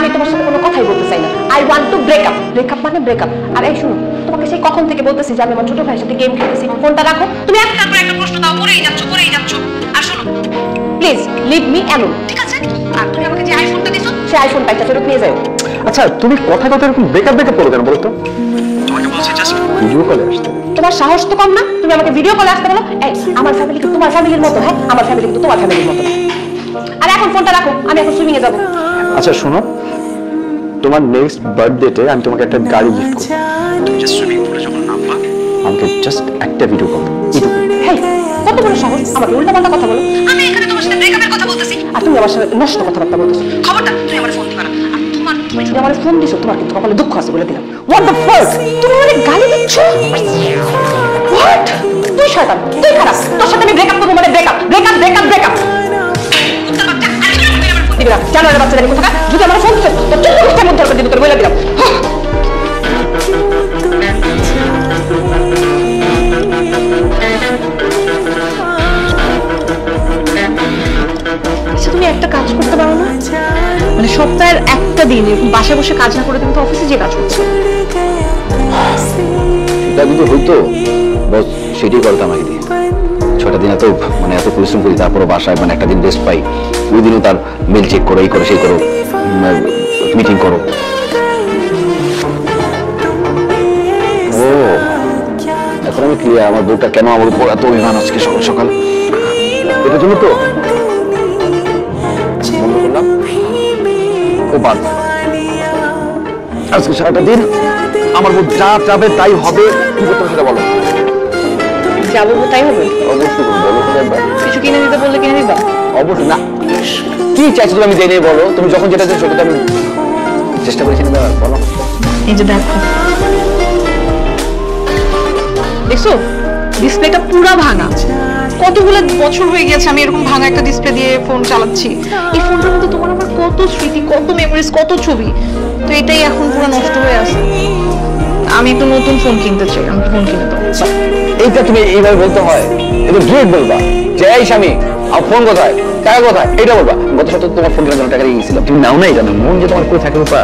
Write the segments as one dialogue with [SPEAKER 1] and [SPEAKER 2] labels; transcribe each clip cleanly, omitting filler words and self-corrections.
[SPEAKER 1] আমি তোমার সাথে কোনো কথাই বলতে চাই না। I want to break up. Break up মানে ব্রেক আপ। আর এই শুনো, তোমাকে সেই কখন থেকে বলতেছি যে আমি আমার ছোট ভাইয়ের সাথে গেম খেলতেছি, ফোনটা রাখো। তুমি একটার পর একটা প্রশ্ন দাও, করেই যাচ্ছ। আর শোনো, প্লিজ লিভ মি অ্যালোন, ঠিক আছে? আর তুমি আমাকে যে আইফোনটা দিছো, সেই আইফোনটা একটা ফেরত নিয়ে যাও।
[SPEAKER 2] আচ্ছা, তুমি কথা এরকম ব্রেকআপ করো কেন বলো তো? তোমাকে বলছি জাস্ট ভিডিও কলে আসতে।
[SPEAKER 1] তোমার সাহস তো কম না, তুমি আমাকে ভিডিও কলে আসতে বলো? এই আমার ফ্যামিলি কি তোমার ফ্যামিলির মতো? হ্যাঁ, আমার ফ্যামিলি কিন্তু তোমার ফ্যামিলির মতো। আর এখন ফোনটা রাখো, আমি এখন সুইমিং এ যাব।
[SPEAKER 2] আচ্ছা শোনো, তোমার নেক্সট বার্থডেতে আমি তোমাকে একটা গাড়ি গিফট করব। তুমি জাস্ট সুইমিং পুলে যখন নামবা আমাকে জাস্ট একটা ভিডিও কল দাও।
[SPEAKER 1] হেই, কত বড় সাহস আমাকে উল্টাপাল্টা কথা বলো? আমি এখানে তোমার সাথে ব্রেকআপের কথা বলতেছি আর তুমি আমার সাথে নষ্ট কথাবার্তা বলতেছো। খবরটা তুমি আমার ফোন দিবা না। আর তুমি যদি আমার ফোন দিছো, তোমার কিন্তু কপালে দুঃখ আছে বলে দিলাম। হোয়াট দ্য ফাক, তুমি আমাকে গালি দিচ্ছ? হোয়াট? তুই শয়তান, তুই খারাপ। তোর সাথে আমি ব্রেকআপ করব মানে ব্রেকআপ। দিবি না, জানোয়ারের বাচ্চা জানি কোথাকার। যদি আমার ফোন দিছো তো চোদ্দ গোষ্ঠীর মধ্যে দিব, তোর বলে দিলাম। তুমি একটা কাজ করতে পারো না? মানে সপ্তাহের একটা দিন এরকম বাসায় বসে কাজ না করে তুমি তো অফিসে যে কাজ করছো।
[SPEAKER 2] সেটা যদি হইতো বস, সেটাই করতাম আগে দিয়ে। 6টা দিন এত মানে এত পরিশ্রম করি, তারপরে বাসায় মানে একটা দিন রেস্ট পাই, ওই দিনও তার মেল চেক করো, এই করো সেই করো, মিটিং করো। ও এখন আমি ক্লিয়ার, আমার বউটা কেন আমার উপর এত অভিমান আজকে সকাল সকাল, এটার জন্য তো বন্ধ করলাম। ও বাদ, আজকে সারাটা দিন আমার বউ যা চাবে তাই হবে। কি করতে সেটা বলো।
[SPEAKER 1] যাবো তাই হবে?
[SPEAKER 2] অবশ্যই বলো।
[SPEAKER 1] কিছু কিনে দিতে বললে কিনে দিবা?
[SPEAKER 2] অবশ্যই না। কি চাইছো তুমি আমি জেনে বলো। তুমি যখন যেটা চাইছো সেটা আমি চেষ্টা করেছি না, বলো।
[SPEAKER 1] এই যে দেখো, দেখছো ডিসপ্লেটা পুরো ভাঙা। কতগুলো বছর হয়ে গেছে আমি এরকম ভাঙা একটা ডিসপ্লে দিয়ে ফোন চালাচ্ছি। এই ফোনটার মধ্যে তোমার আমার কত স্মৃতি, কত মেমোরিজ, কত ছবি, তো এটাই এখন পুরো নষ্ট হয়ে আছে। আমি একটু নতুন ফোন কিনতে চাই, আমি ফোন কিনে দাও।
[SPEAKER 2] এইটা তুমি এইভাবে বলতে হয়? এটা ডিরেক্ট বলবা যে এই স্বামী আমার ফোন কোথায়, টাকা কোথায়, এটা বলবা। গত সপ্তাহে তোমার ফোন কেনার জন্য টাকা দিয়ে গেছিলাম, তুমি নাও না। এটা মন যে তোমার কই থাকে রূপা,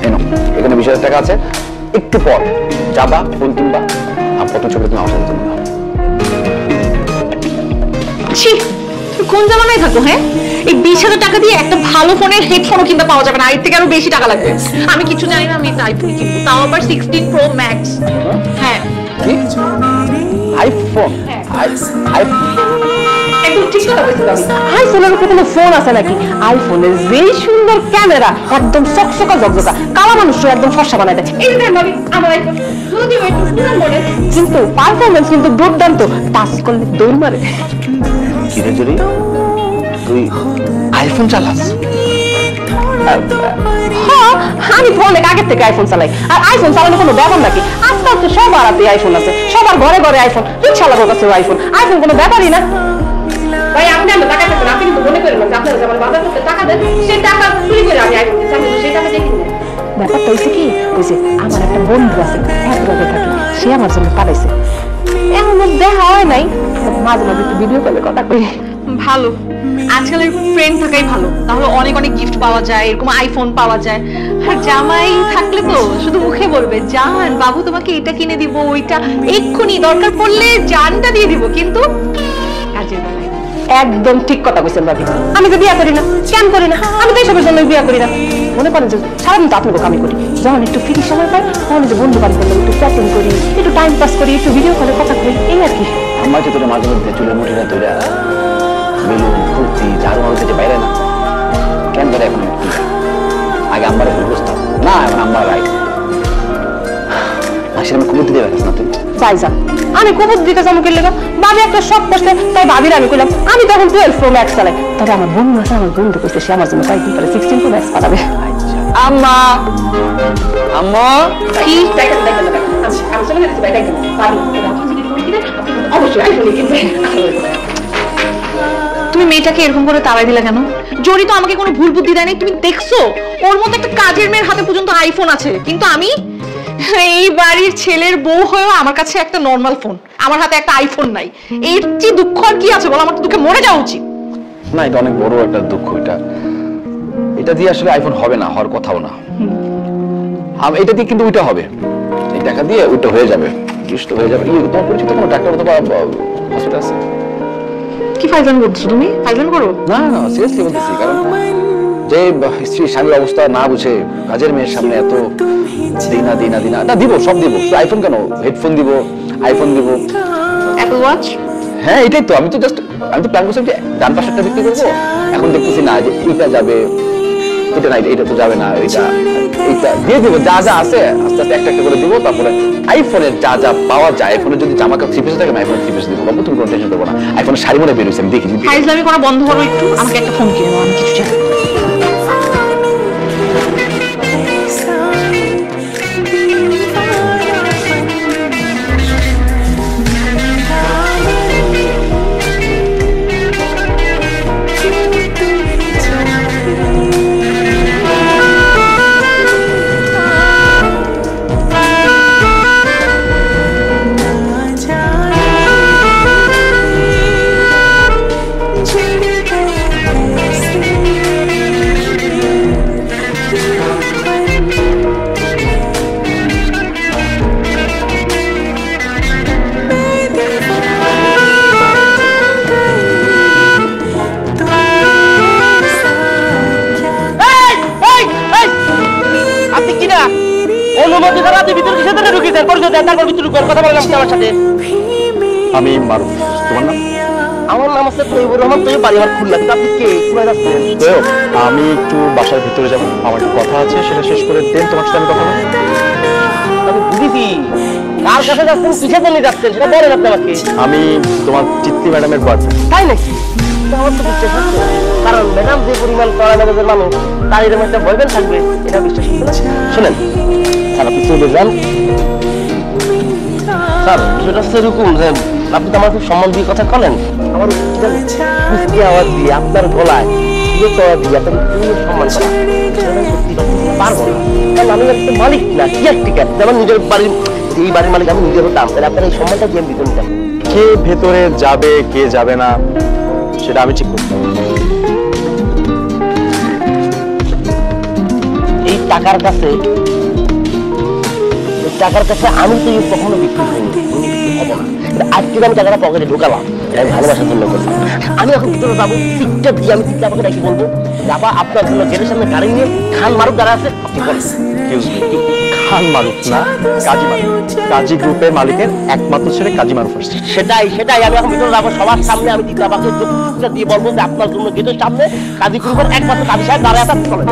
[SPEAKER 2] এনো এখানে 20,000 টাকা আছে, একটু পর যাবা ফোন কিনবা, আর প্রথম ছবিটা তুমি আমার সাথে তুলবা।
[SPEAKER 1] কোন জামানায় থাকো? হ্যাঁ, এই 20,000 টাকা দিয়ে একটা ভালো ফোনের হেডফোনও কিনতে পাওয়া যাবে না, এর থেকে আরো বেশি টাকা লাগবে। আমি কিছু জানি না, আমি একটা আইফোন কিনবো, তাও আবার 16 Pro Max। হ্যাঁ,
[SPEAKER 2] আইফোন?
[SPEAKER 1] একদম ঠিক কথা বলছিস। আইফোনের উপরে কোনো ফোন আছে নাকি? আইফোনের যে সুন্দর ক্যামেরা, একদম চকচকা ঝকঝকা, কালা মানুষও একদম ফর্সা বানায় দেয়। এই যে ভাবি আমার আইফোন, যদিও একটু পুরান মডেল, কিন্তু পারফরমেন্স কিন্তু দুর্দান্ত। টাচ করলে দৌড় মারে।
[SPEAKER 2] কিরে জরি, তুই আইফোন চালাস?
[SPEAKER 1] হ্যাঁ, আমি তো অনেক আগের থেকে আইফোন চালাই। আর আইফোন চালানো কোনো ব্যাপার নাকি? আস্তে আস্তে সবার হাতে আইফোন আছে, সবার ঘরে ঘরে আইফোন, রিক্সাওয়ালার কাছে আইফোন। আইফোন কোনো ব্যাপারই না। ভাই আপনি আমার টাকা থাকবেন, আপনি কিন্তু মনে করেন না যে আপনারা আমার বাজার করতে টাকা দেন, সেই টাকা চুরি করে আমি আইফোন দিচ্ছি, আমি সেই টাকা দিয়ে কিনে। ব্যাপারটা হয়েছে কি, ওই যে আমার একটা বন্ধু আছে হায়দ্রাবাদে থাকে, সে আমার জন্য পাঠাইছে। এমন দেখা হয় নাই, মাঝে মাঝে একটু ভিডিও কলে কথা কই। ভালো, আজকাল এরকম ফ্রেন্ড থাকাই ভালো, তাহলে অনেক অনেক গিফট পাওয়া যায়, এরকম আইফোন পাওয়া যায়। আর জামাই থাকলে তো শুধু মুখে বলবে জান বাবু তোমাকে এটা কিনে দিব, ওইটা এক্ষুনি দরকার পড়লে জানটা দিয়ে দিব, কিন্তু কাজের বেলায়। একদম ঠিক কথা কইছেন ভাবি। আমি তো বিয়া করি না, কেন করি না? আমি তো এসবের জন্য বিয়া করি না। মনে করেন যে সারাদিন তো আপনাকে কামি করি, যখন একটু ফ্রি সময় পাই তখন যে বন্ধু বান্ধব একটু চ্যাটিং করি, একটু টাইম পাস করি, একটু ভিডিও কলে কথা কই, এই আর কি।
[SPEAKER 2] আমার যে তোর মাঝে মধ্যে চুলের মুঠিটা তোরা বেলুন কুর্তি ঝাড়ু মারু থেকে বাইরে না কেন ধরে? এখন আগে আমার বুঝতাম না, এখন আমার রাইট সেরকম কুবুর দিতে পারিস না তুই।
[SPEAKER 1] যাই আমি কুবুর দিতে যাবো কিনলে ভাবি একটা শখ করছে, তাই ভাবির আমি কইলাম আমি তখন 12 Pro Max চালাই। তবে আমার বন্ধু আছে, আমার বন্ধু কইছে সে আমার জন্য কয়েকদিন পরে 16 Pro Max পাঠাবে। আম্মা আম্মা কি দেখেন দেখেন আচ্ছা আমি চলে যাচ্ছি ভাই, দেখেন ভাবি যদি ফোন কিনে অবশ্যই আইফোন কিনবে। তুমি মেয়েটাকে এরকম করে তাড়াই দিলা কেন? জরি তো আমাকে কোনো ভুল বুদ্ধি দেয়নি, তুমি দেখছো ওর মতো একটা কাজের মেয়ের হাতে পর্যন্ত আইফোন আছে, কিন্তু আমি এই বাড়ির ছেলের বউ হয়েও আমার কাছে একটা নরমাল ফোন, আমার হাতে একটা আইফোন নাই। এর চেয়ে দুঃখ আর কি আছে বল? আমার তো দুঃখে মরে যাওয়া উচিত।
[SPEAKER 2] না, এটা অনেক বড় একটা দুঃখ। এটা এটা দিয়ে আসলে আইফোন হবে না, হওয়ার কথাও না। এটা দিয়ে কিন্তু ওইটা হবে, এই টাকা দিয়ে ওইটা হয়ে যাবে, তো হয়ে যাবে। তোমার পরিচিত কোনো ডাক্তার অথবা হসপিটাল আছে?
[SPEAKER 1] কি ফাইজলামি করছো তুমি? ফাইজলামি করো
[SPEAKER 2] না না, সিরিয়াসলি বলতেছি। কারণ যে স্ত্রী স্বামীর অবস্থা না বুঝে কাজের মেয়ের সামনে এত দিনা দিনা দিনা, না দিব, সব দিব, আইফোন কেন, হেডফোন দিব, আইফোন দিব,
[SPEAKER 1] অ্যাপল ওয়াচ।
[SPEAKER 2] হ্যাঁ এটাই তো, আমি তো প্ল্যান করছিলাম যে ডান পাশেরটা বিক্রি করবো। এখন দেখতেছি না যে এইটা যাবে, এটা না, এটা তো যাবে না, এইটা দিয়ে দিব, যা যা আছে আস্তে আস্তে একটা একটা করে দিব। তারপরে আইফোনের যা যা পাওয়া যায়, আইফোনের যদি জামা কাপড় 3 পিস থাকে, আমি আইফোন 3 পিস দিব, বাবু তুমি কোনো টেনশন করবো না। আইফোনের শাড়ি মনে বেরিয়েছে, আমি দেখি।
[SPEAKER 1] ফাইজলামি করা বন্ধ করো একটু, আমাকে একটা ফোন কিনে দাও, আমি কিছু চাই।
[SPEAKER 2] আমি মারুফ, তোমার নাম?
[SPEAKER 3] আমার নাম আছে তৈবুর রহমান, তৈব বাড়ি আমার খুলনা। কিন্তু আপনি কে, কোথায় যাচ্ছেন?
[SPEAKER 4] আমি একটু বাসার ভিতরে যাবো, আমার একটু কথা আছে, সেটা শেষ করে দেন তোমার সাথে আমি কথা বলবো।
[SPEAKER 3] আমি বুঝেছি কার কাছে যাচ্ছেন, কিসের জন্য যাচ্ছেন সেটা বলেন আপনি আমাকে।
[SPEAKER 4] আমি তোমার তিতলি ম্যাডামের বয়ফ্রেন্ড।
[SPEAKER 3] তাই নাকি? আমার তো বিশ্বাস হচ্ছে, কারণ ম্যাডাম যে পরিমাণ কড়া মেজাজের মানুষ, তার এরকম একটা বয়ফ্রেন্ড থাকবে এটা বিশ্বাস হচ্ছে না। শোনেন স্যার, আপনি চলে যান। স্যার সেটা হচ্ছে এরকম যে আপনি তো আমার খুব সম্মান দিয়ে কথা বলেন, আমার কুচকি আওয়াজ দিয়ে আপনার গলায় আওয়াজ দিয়ে আপনার সম্মান করা পারবো না। কারণ আমি একটা মালিক না, কেয়ারটেকার, যেমন নিজের বাড়ির, এই বাড়ির মালিক আমি নিজে হতাম, তাহলে আপনার এই সম্মানটা দিয়ে আমি দিতে নিতাম।
[SPEAKER 4] কে ভেতরে যাবে কে যাবে না সেটা আমি ঠিক করতে পারবো।
[SPEAKER 3] এই টাকার কাছে আমি তো কখনো বিক্রি করিনি, হবো না। আজকে আমি টাকাটা পকেটে ঢোকালাম, এটা আমি ভালোবাসার জন্য করলাম। আমি এখন ভিতরে যাবো, টিকটা দিয়ে আমি ঠিক আমাকে নাকি বলবো যাবা আপনার জন্য গেটের সামনে গাড়ি নিয়ে খান মারুফ দ্বারা আছে, আপনি বলেন।
[SPEAKER 4] খান মারুফ না, কাজী মারুফ, কাজী গ্রুপের মালিকের একমাত্র ছেলে কাজী মারুফ আসছে।
[SPEAKER 3] সেটাই আমি এখন ভিতরে যাবো, সবার সামনে আমি ঠিক আমাকে যুক্তিটা দিয়ে বলবো যে আপনার জন্য গেটের সামনে কাজী গ্রুপের একমাত্র কাজী সাহেব দাঁড়ায় আছে, আপনি বলেন।